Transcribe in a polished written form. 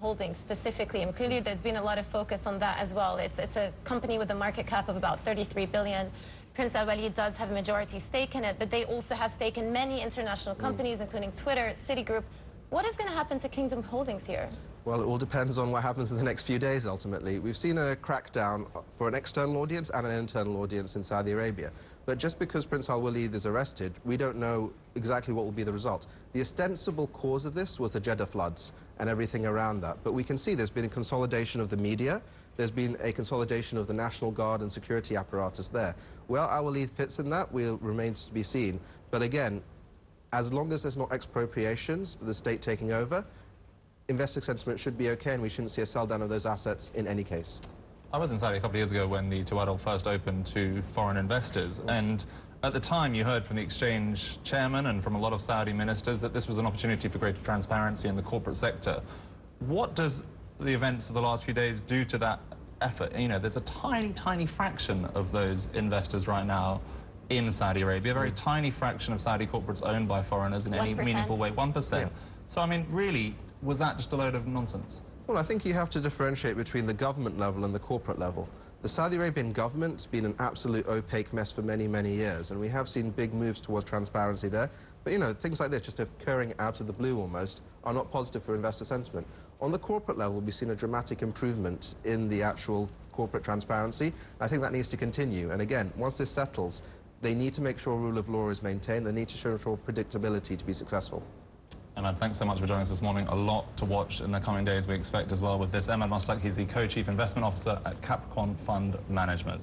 Holdings specifically, and clearly there's been a lot of focus on that as well. It's a company with a market cap of about 33 billion. Prince Al Walid does have a majority stake in it, but they also have stake in many international companies, including Twitter, Citigroup. What is going to happen to Kingdom Holdings here? Well, it all depends on what happens in the next few days, ultimately. We've seen a crackdown for an external audience and an internal audience in Saudi Arabia. But just because Prince Al Walid is arrested, we don't know exactly what will be the result. The ostensible cause of this was the Jeddah floods and everything around that. But we can see there's been a consolidation of the media. There's been a consolidation of the National Guard and security apparatus there. Where Al Walid fits in that remains to be seen. But again, as long as there's not expropriations, the state taking over, investor sentiment should be okay, and we shouldn't see a sell down of those assets in any case. I was in Saudi a couple of years ago when the Tawadul first opened to foreign investors, and at the time you heard from the exchange chairman and from a lot of Saudi ministers that this was an opportunity for greater transparency in the corporate sector. What does the events of the last few days do to that effort? You know, there's a tiny, tiny fraction of those investors right now in Saudi Arabia, a very tiny fraction of Saudi corporates owned by foreigners in any meaningful way, 1%. Yeah. So, I mean, really, was that just a load of nonsense? Well, I think you have to differentiate between the government level and the corporate level. The Saudi Arabian government's been an absolute opaque mess for many, many years, and we have seen big moves towards transparency there. But, you know, things like this, just occurring out of the blue almost, are not positive for investor sentiment. On the corporate level, we've seen a dramatic improvement in the actual corporate transparency. I think that needs to continue. And again, once this settles, they need to make sure rule of law is maintained. They need to show predictability to be successful. Ahmad, thanks so much for joining us this morning. A lot to watch in the coming days, we expect, as well, with this. Ahmad Mustaq, he's the Co-Chief Investment Officer at Capricorn Fund Management.